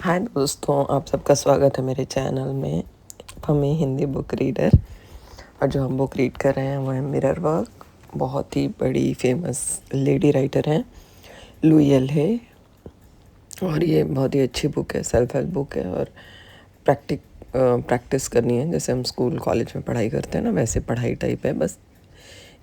हाय दोस्तों, आप सबका स्वागत है मेरे चैनल में। हमें हिंदी बुक रीडर और जो हम बुक रीड कर रहे हैं वो है मिरर वर्क। बहुत ही बड़ी फेमस लेडी राइटर हैं, लुई एल है। और ये बहुत ही अच्छी बुक है, सेल्फ हेल्प बुक है। और प्रैक्टिस करनी है, जैसे हम स्कूल कॉलेज में पढ़ाई करते हैं ना, वैसे पढ़ाई टाइप है। बस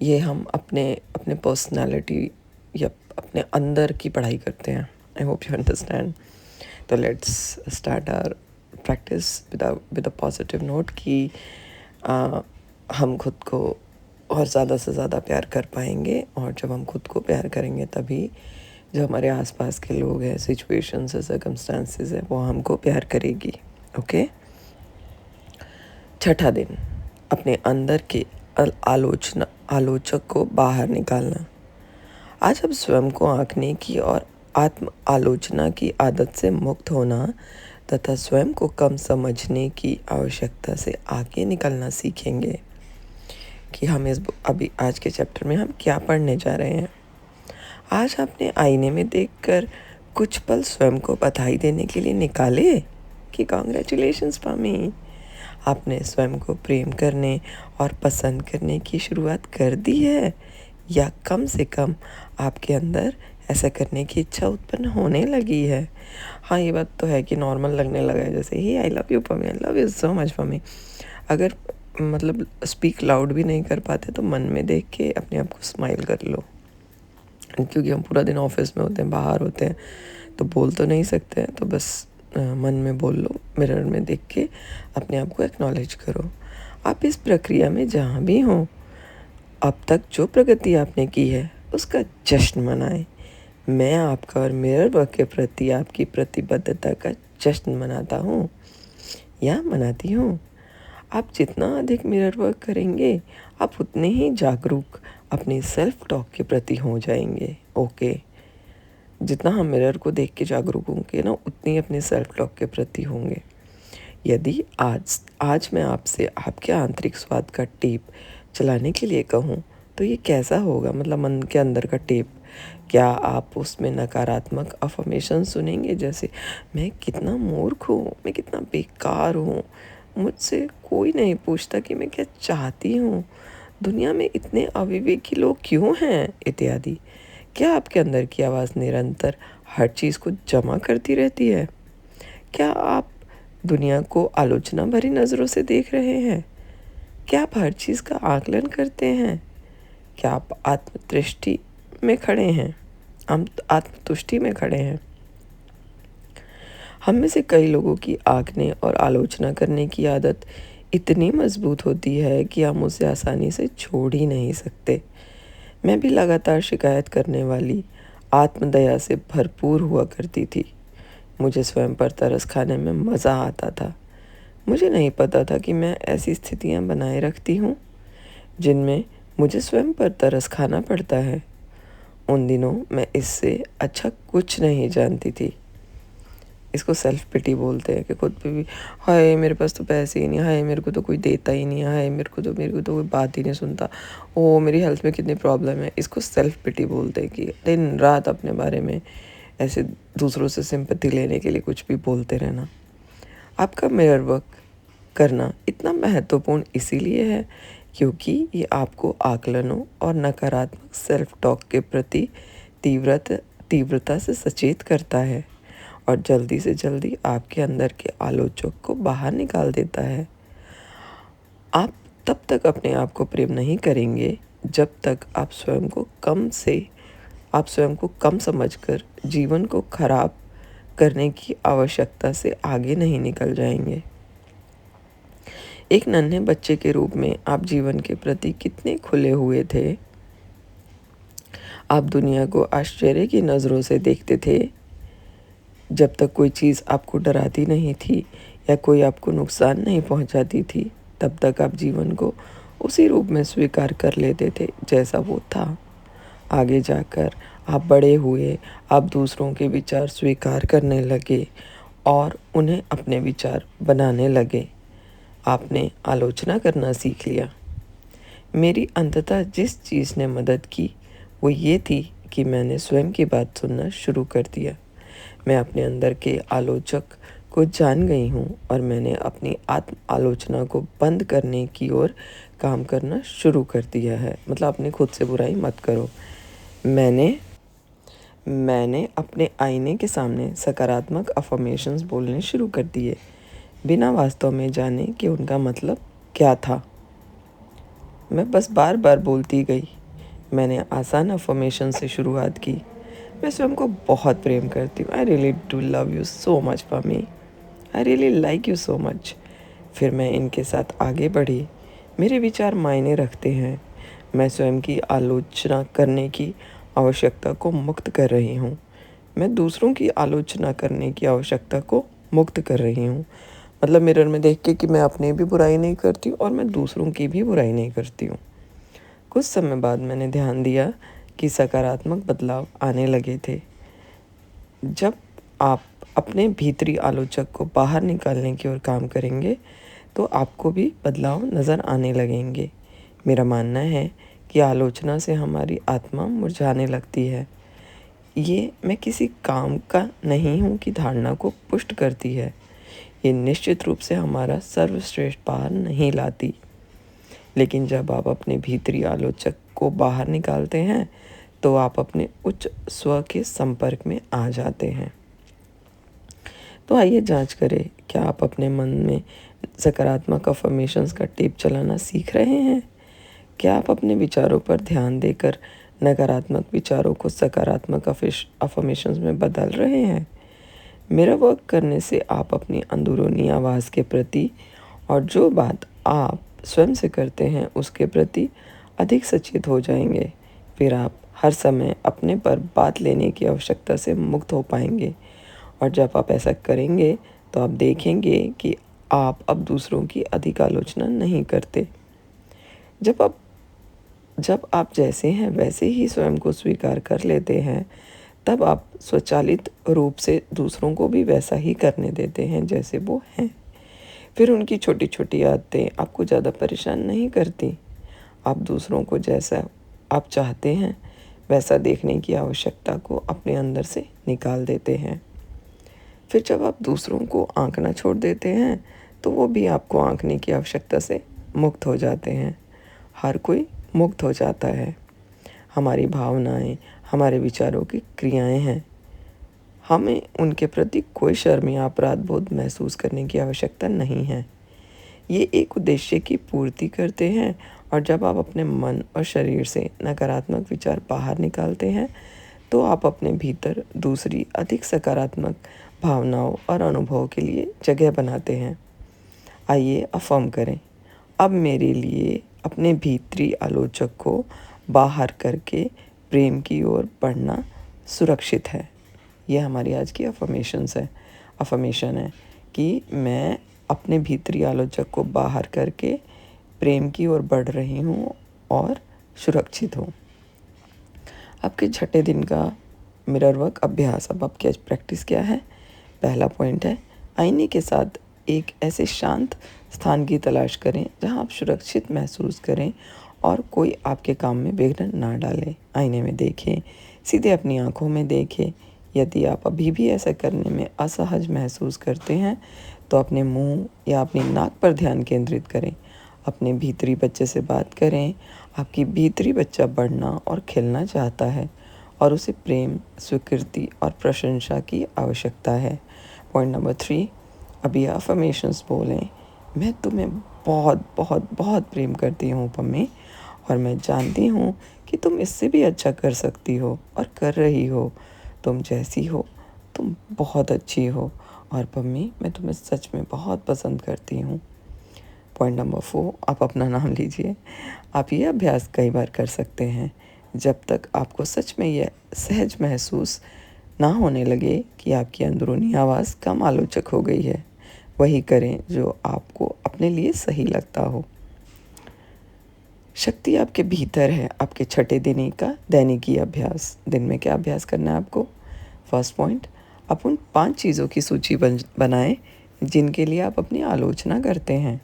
ये हम अपने अपने पर्सनालिटी या अपने अंदर की पढ़ाई करते हैं। I hope you understand. तो let's start our practice with a positive note कि हम खुद को और ज़्यादा से ज़्यादा प्यार कर पाएंगे। और जब हम खुद को प्यार करेंगे तभी जो हमारे आसपास के लोग हैं, सिचुएशंस है, सर्कमस्टांसेस है, वो हमको प्यार करेगी। ओके। छठा दिन, अपने अंदर के आलोचक को बाहर निकालना। आज हम स्वयं को आंकने की और आत्म आलोचना की आदत से मुक्त होना तथा स्वयं को कम समझने की आवश्यकता से आगे निकलना सीखेंगे। कि हम अभी आज के चैप्टर में हम क्या पढ़ने जा रहे हैं। आज आपने आईने में देखकर कुछ पल स्वयं को बधाई देने के लिए निकाले कि कॉन्ग्रेचुलेशंस पामी, आपने स्वयं को प्रेम करने और पसंद करने की शुरुआत कर दी है, या कम से कम आपके अंदर ऐसा करने की इच्छा उत्पन्न होने लगी है। हाँ, ये बात तो है कि नॉर्मल लगने लगा है, जैसे ही I love you Pammi, I love you so much Pammi. अगर मतलब स्पीक लाउड भी नहीं कर पाते तो मन में देख के अपने आप को स्माइल कर लो, क्योंकि हम पूरा दिन ऑफिस में होते हैं, बाहर होते हैं, तो बोल तो नहीं सकते हैं। तो बस मन में बोल लो, मिरर में देख के अपने आप को एक्नॉलेज करो। आप इस प्रक्रिया में जहाँ भी हों, अब तक जो प्रगति आपने की है उसका जश्न मनाएं। मैं आपका और मिरर वर्क के प्रति आपकी प्रतिबद्धता का जश्न मनाता हूँ या मनाती हूँ। आप जितना अधिक मिरर वर्क करेंगे, आप उतने ही जागरूक अपने सेल्फ टॉक के प्रति हो जाएंगे। ओके। जितना हम मिरर को देख के जागरूक होंगे ना, उतनी अपने सेल्फ टॉक के प्रति होंगे। यदि आज मैं आपसे आपके आंतरिक स्वाद का टेप चलाने के लिए कहूँ तो ये कैसा होगा? मतलब मन के अंदर का टेप। क्या आप उसमें नकारात्मक अफर्मेशन सुनेंगे, जैसे मैं कितना मूर्ख हूँ, मैं कितना बेकार हूँ, मुझसे कोई नहीं पूछता कि मैं क्या चाहती हूँ, दुनिया में इतने अविवेकी लोग क्यों हैं, इत्यादि। क्या आपके अंदर की आवाज़ निरंतर हर चीज़ को जमा करती रहती है? क्या आप दुनिया को आलोचना भरी नज़रों से देख रहे हैं? क्या आप हर चीज़ का आकलन करते हैं? क्या आप आत्मतृष्टि में खड़े हैं? हम आत्मतुष्टि में खड़े हैं। हम में से कई लोगों की आंकने और आलोचना करने की आदत इतनी मजबूत होती है कि हम उसे आसानी से छोड़ ही नहीं सकते। मैं भी लगातार शिकायत करने वाली, आत्मदया से भरपूर हुआ करती थी। मुझे स्वयं पर तरस खाने में मज़ा आता था। मुझे नहीं पता था कि मैं ऐसी स्थितियां बनाए रखती हूँ जिनमें मुझे स्वयं पर तरस खाना पड़ता है। उन दिनों मैं इससे अच्छा कुछ नहीं जानती थी। इसको सेल्फ पिटी बोलते हैं कि खुद पे भी, हाय मेरे पास तो पैसे ही नहीं, हाय मेरे को तो कोई देता ही नहीं, हाय मेरे को तो कोई बात ही नहीं सुनता, ओ मेरी हेल्थ में कितनी प्रॉब्लम है। इसको सेल्फ पिटी बोलते हैं कि दिन रात अपने बारे में ऐसे दूसरों से सिंपैथी लेने के लिए कुछ भी बोलते रहना। आपका मिरर वर्क करना इतना महत्वपूर्ण इसीलिए है क्योंकि ये आपको आकलनों और नकारात्मक सेल्फ टॉक के प्रति तीव्रता से सचेत करता है और जल्दी से जल्दी आपके अंदर के आलोचक को बाहर निकाल देता है। आप तब तक अपने आप को प्रेम नहीं करेंगे जब तक आप स्वयं को कम समझकर जीवन को खराब करने की आवश्यकता से आगे नहीं निकल जाएंगे। एक नन्हे बच्चे के रूप में आप जीवन के प्रति कितने खुले हुए थे। आप दुनिया को आश्चर्य की नज़रों से देखते थे। जब तक कोई चीज़ आपको डराती नहीं थी या कोई आपको नुकसान नहीं पहुंचाती थी, तब तक आप जीवन को उसी रूप में स्वीकार कर लेते थे जैसा वो था। आगे जाकर आप बड़े हुए, आप दूसरों के विचार स्वीकार करने लगे और उन्हें अपने विचार बनाने लगे। आपने आलोचना करना सीख लिया। मेरी अंततः जिस चीज़ ने मदद की वो ये थी कि मैंने स्वयं की बात सुनना शुरू कर दिया। मैं अपने अंदर के आलोचक को जान गई हूँ और मैंने अपनी आत्म आलोचना को बंद करने की ओर काम करना शुरू कर दिया है। मतलब अपने खुद से बुराई मत करो। मैंने अपने आईने के सामने सकारात्मक अफर्मेशंस बोलने शुरू कर दिए, बिना वास्तव में जाने कि उनका मतलब क्या था। मैं बस बार बार बोलती गई। मैंने आसान अफर्मेशन से शुरुआत की। मैं स्वयं को बहुत प्रेम करती हूँ। I really do love you so much Pammi. I really like you so much. फिर मैं इनके साथ आगे बढ़ी। मेरे विचार मायने रखते हैं। मैं स्वयं की आलोचना करने की आवश्यकता को मुक्त कर रही हूँ। मैं दूसरों की आलोचना करने की आवश्यकता को मुक्त कर रही हूँ। मतलब मिरर में देख के कि मैं अपनी भी बुराई नहीं करती हूँ और मैं दूसरों की भी बुराई नहीं करती हूँ। कुछ समय बाद मैंने ध्यान दिया कि सकारात्मक बदलाव आने लगे थे। जब आप अपने भीतरी आलोचक को बाहर निकालने की ओर काम करेंगे तो आपको भी बदलाव नज़र आने लगेंगे। मेरा मानना है कि आलोचना से हमारी आत्मा मुरझाने लगती है। ये मैं किसी काम का नहीं हूँ की धारणा को पुष्ट करती है। ये निश्चित रूप से हमारा सर्वश्रेष्ठ पार नहीं लाती। लेकिन जब आप अपने भीतरी आलोचक को बाहर निकालते हैं तो आप अपने उच्च स्व के संपर्क में आ जाते हैं। तो आइए जांच करें, क्या आप अपने मन में सकारात्मक अफर्मेशंस का टेप चलाना सीख रहे हैं? क्या आप अपने विचारों पर ध्यान देकर नकारात्मक विचारों को सकारात्मक अफर्मेशंस में बदल रहे हैं? मेरा वर्क करने से आप अपनी अंदरूनी आवाज़ के प्रति और जो बात आप स्वयं से करते हैं उसके प्रति अधिक सचेत हो जाएंगे। फिर आप हर समय अपने पर बात लेने की आवश्यकता से मुक्त हो पाएंगे। और जब आप ऐसा करेंगे तो आप देखेंगे कि आप अब दूसरों की अधिक आलोचना नहीं करते। जब आप जैसे हैं वैसे ही स्वयं को स्वीकार कर लेते हैं, तब आप स्वचालित रूप से दूसरों को भी वैसा ही करने देते हैं जैसे वो हैं। फिर उनकी छोटी छोटी आदतें आपको ज़्यादा परेशान नहीं करती। आप दूसरों को जैसा आप चाहते हैं वैसा देखने की आवश्यकता को अपने अंदर से निकाल देते हैं। फिर जब आप दूसरों को आंकना छोड़ देते हैं तो वो भी आपको आंकने की आवश्यकता से मुक्त हो जाते हैं। हर कोई मुक्त हो जाता है। हमारी भावनाएं, हमारे विचारों की क्रियाएं हैं। हमें उनके प्रति कोई शर्म या अपराध बोध महसूस करने की आवश्यकता नहीं है। ये एक उद्देश्य की पूर्ति करते हैं और जब आप अपने मन और शरीर से नकारात्मक विचार बाहर निकालते हैं तो आप अपने भीतर दूसरी अधिक सकारात्मक भावनाओं और अनुभवों के लिए जगह बनाते हैं। आइए अफर्म करें, अब मेरे लिए अपने भीतरी आलोचक को बाहर करके प्रेम की ओर बढ़ना सुरक्षित है। यह हमारी आज की अफर्मेशन है कि मैं अपने भीतरी आलोचक को बाहर करके प्रेम की ओर बढ़ रही हूँ और सुरक्षित हूँ। आपके छठे दिन का मिरर वर्क अभ्यास। अब आपकी आज प्रैक्टिस क्या है? पहला पॉइंट है, आईने के साथ एक ऐसे शांत स्थान की तलाश करें जहां आप सुरक्षित महसूस करें और कोई आपके काम में विघ्न ना डाले। आईने में देखें, सीधे अपनी आंखों में देखें। यदि आप अभी भी ऐसा करने में असहज महसूस करते हैं तो अपने मुंह या अपनी नाक पर ध्यान केंद्रित करें। अपने भीतरी बच्चे से बात करें। आपकी भीतरी बच्चा बढ़ना और खिलना चाहता है और उसे प्रेम, स्वीकृति और प्रशंसा की आवश्यकता है। पॉइंट नंबर 3, अभी अफर्मेशंस बोलें। मैं तुम्हें बहुत बहुत बहुत प्रेम करती हूँ पम्मी, और मैं जानती हूँ कि तुम इससे भी अच्छा कर सकती हो और कर रही हो। तुम जैसी हो तुम बहुत अच्छी हो और पम्मी मैं तुम्हें सच में बहुत पसंद करती हूँ। पॉइंट नंबर 4, आप अपना नाम लीजिए। आप ये अभ्यास कई बार कर सकते हैं जब तक आपको सच में यह सहज महसूस ना होने लगे कि आपकी अंदरूनी आवाज़ कम आलोचक हो गई है। वही करें जो आपको अपने लिए सही लगता हो। शक्ति आपके भीतर है। आपके छठे दिन का दैनिकी अभ्यास। दिन में क्या अभ्यास करना है आपको? फर्स्ट पॉइंट, आप उन 5 चीज़ों की सूची बनाएं जिनके लिए आप अपनी आलोचना करते हैं।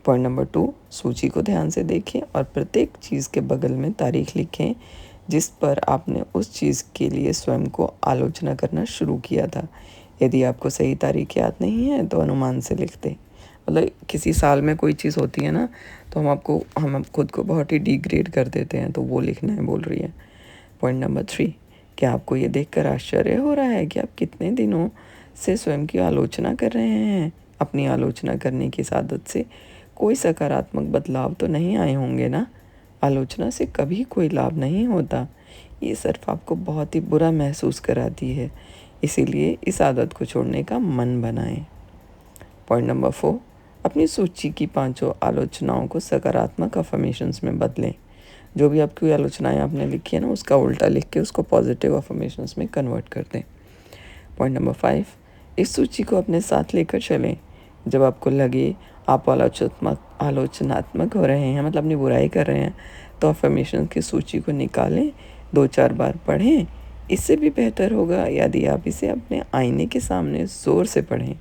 पॉइंट नंबर 2, सूची को ध्यान से देखें और प्रत्येक चीज़ के बगल में तारीख लिखें जिस पर आपने उस चीज़ के लिए स्वयं को आलोचना करना शुरू किया था। यदि आपको सही तारीख याद नहीं है तो अनुमान से लिख दें। मतलब किसी साल में कोई चीज़ होती है ना, तो हम खुद को बहुत ही डिग्रेड कर देते हैं, तो वो लिखना है बोल रही है। पॉइंट नंबर 3, क्या आपको ये देखकर आश्चर्य हो रहा है कि आप कितने दिनों से स्वयं की आलोचना कर रहे हैं? अपनी आलोचना करने की इस आदत से कोई सकारात्मक बदलाव तो नहीं आए होंगे ना? आलोचना से कभी कोई लाभ नहीं होता, ये सिर्फ आपको बहुत ही बुरा महसूस कराती है। इसीलिए इस आदत को छोड़ने का मन बनाएं। पॉइंट नंबर 4, अपनी सूची की 5 आलोचनाओं को सकारात्मक अफर्मेशंस में बदलें। जो भी आपकी आलोचनाएं आपने लिखी है ना, उसका उल्टा लिख के उसको पॉजिटिव अफर्मेशंस में कन्वर्ट कर दें। पॉइंट नंबर 5, इस सूची को अपने साथ लेकर चलें। जब आपको लगे आप आलोचनात्मक हो रहे हैं, मतलब अपनी बुराई कर रहे हैं, तो अफर्मेशन की सूची को निकालें, 2-4 बार पढ़ें। इससे भी बेहतर होगा यदि आप इसे अपने आईने के सामने ज़ोर से पढ़ें।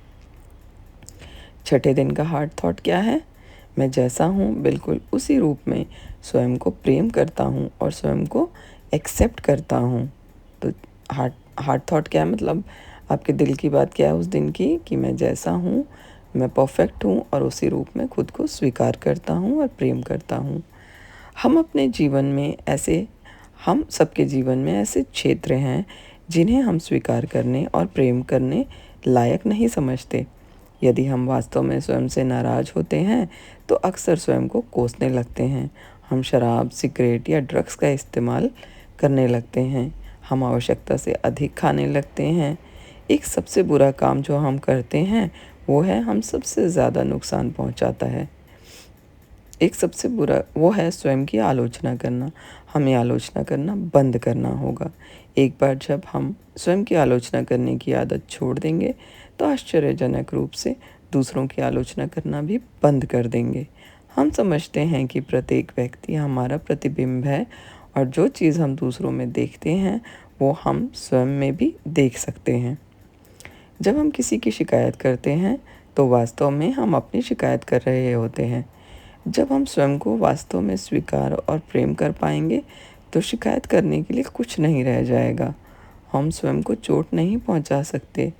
छठे दिन का हार्ट थॉट क्या है? मैं जैसा हूँ बिल्कुल उसी रूप में स्वयं को प्रेम करता हूँ और स्वयं को एक्सेप्ट करता हूँ। तो हार्ट थॉट क्या है? मतलब आपके दिल की बात क्या है उस दिन की, कि मैं जैसा हूँ, मैं परफेक्ट हूँ और उसी रूप में खुद को स्वीकार करता हूँ और प्रेम करता हूँ। हम सबके जीवन में ऐसे क्षेत्र हैं जिन्हें हम स्वीकार करने और प्रेम करने लायक नहीं समझते। यदि हम वास्तव में स्वयं से नाराज़ होते हैं तो अक्सर स्वयं को कोसने लगते हैं। हम शराब, सिगरेट या ड्रग्स का इस्तेमाल करने लगते हैं। हम आवश्यकता से अधिक खाने लगते हैं। एक सबसे बुरा काम जो हम करते हैं वो है हम सबसे ज़्यादा नुकसान पहुंचाता है। एक सबसे बुरा वो है स्वयं की आलोचना करना। हमें आलोचना करना बंद करना होगा। एक बार जब हम स्वयं की आलोचना करने की आदत छोड़ देंगे तो आश्चर्यजनक रूप से दूसरों की आलोचना करना भी बंद कर देंगे। हम समझते हैं कि प्रत्येक व्यक्ति हमारा प्रतिबिंब है और जो चीज़ हम दूसरों में देखते हैं वो हम स्वयं में भी देख सकते हैं। जब हम किसी की शिकायत करते हैं तो वास्तव में हम अपनी शिकायत कर रहे होते हैं। जब हम स्वयं को वास्तव में स्वीकार और प्रेम कर पाएंगे तो शिकायत करने के लिए कुछ नहीं रह जाएगा। हम स्वयं को चोट नहीं पहुंचा सकते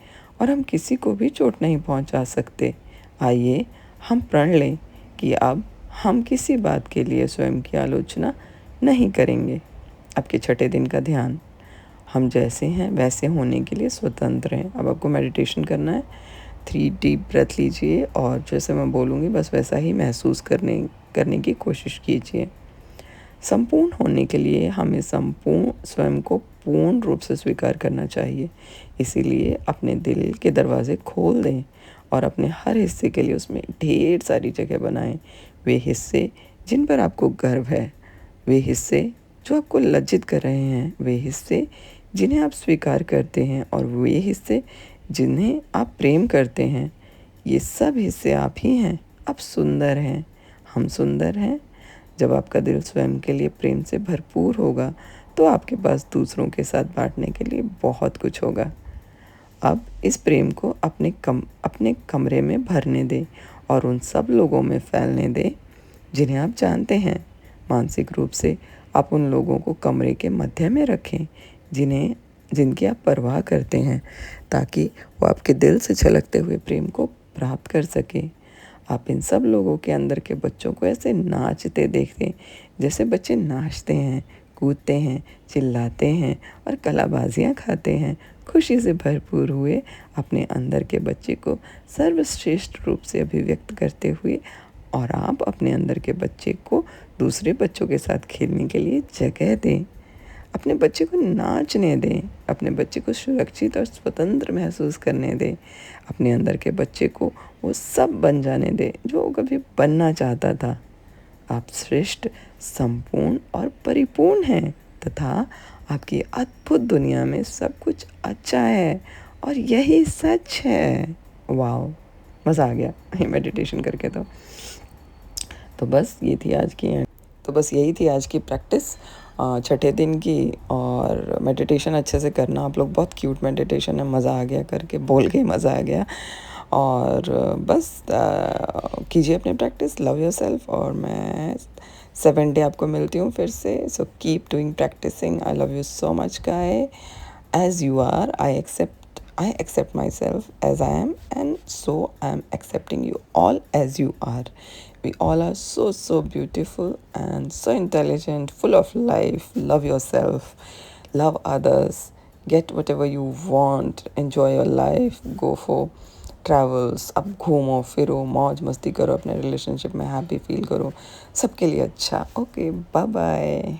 और हम किसी को भी चोट नहीं पहुंचा सकते। आइए हम प्रण लें कि अब हम किसी बात के लिए स्वयं की आलोचना नहीं करेंगे। आपके छठे दिन का ध्यान, हम जैसे हैं वैसे होने के लिए स्वतंत्र हैं। अब आपको मेडिटेशन करना है। 3 डीप ब्रेथ लीजिए और जैसे मैं बोलूँगी बस वैसा ही महसूस करने की कोशिश कीजिए। संपूर्ण होने के लिए हमें संपूर्ण स्वयं को पूर्ण रूप से स्वीकार करना चाहिए। इसीलिए अपने दिल के दरवाज़े खोल दें और अपने हर हिस्से के लिए उसमें ढेर सारी जगह बनाएं। वे हिस्से जिन पर आपको गर्व है, वे हिस्से जो आपको लज्जित कर रहे हैं, वे हिस्से जिन्हें आप स्वीकार करते हैं और वे हिस्से जिन्हें आप प्रेम करते हैं। ये सब हिस्से आप ही हैं। आप सुंदर हैं। हम सुंदर हैं। जब आपका दिल स्वयं के लिए प्रेम से भरपूर होगा तो आपके पास दूसरों के साथ बांटने के लिए बहुत कुछ होगा। अब इस प्रेम को अपने कमरे में भरने दें और उन सब लोगों में फैलने दें जिन्हें आप जानते हैं। मानसिक रूप से आप उन लोगों को कमरे के मध्य में रखें जिनकी आप परवाह करते हैं, ताकि वो आपके दिल से छलकते हुए प्रेम को प्राप्त कर सकें। आप इन सब लोगों के अंदर के बच्चों को ऐसे नाचते देखते जैसे बच्चे नाचते हैं, कूदते हैं, चिल्लाते हैं और कलाबाजियाँ खाते हैं। खुशी से भरपूर हुए अपने अंदर के बच्चे को सर्वश्रेष्ठ रूप से अभिव्यक्त करते हुए और आप अपने अंदर के बच्चे को दूसरे बच्चों के साथ खेलने के लिए जगह दें। अपने बच्चे को नाचने दें। अपने बच्चे को सुरक्षित और स्वतंत्र महसूस करने दें। अपने अंदर के बच्चे को वो सब बन जाने दें जो वो कभी बनना चाहता था। आप श्रेष्ठ, संपूर्ण और परिपूर्ण हैं तथा आपकी अद्भुत दुनिया में सब कुछ अच्छा है और यही सच है। वाओ, मज़ा आ गया ये मेडिटेशन करके। तो बस यही थी आज की प्रैक्टिस छठे दिन की। और मेडिटेशन अच्छे से करना आप लोग। बहुत क्यूट मेडिटेशन है, मज़ा आ गया करके, बोल के मज़ा आ गया। और बस कीजिए अपनी प्रैक्टिस। Love yourself. और मैं 7 डे आपको मिलती हूँ फिर से। So keep doing practicing. I love you so much guy. As you are, I accept myself as I am, and so I am accepting you all as you are. We all are so, so beautiful and so intelligent, full of life. Love yourself, love others, get whatever you want, enjoy your life, go for travels. अब घूमो फिरो, मौज मस्ती करो, अपने relationship में happy feel करो, सबके लिए अच्छा। Okay, bye bye.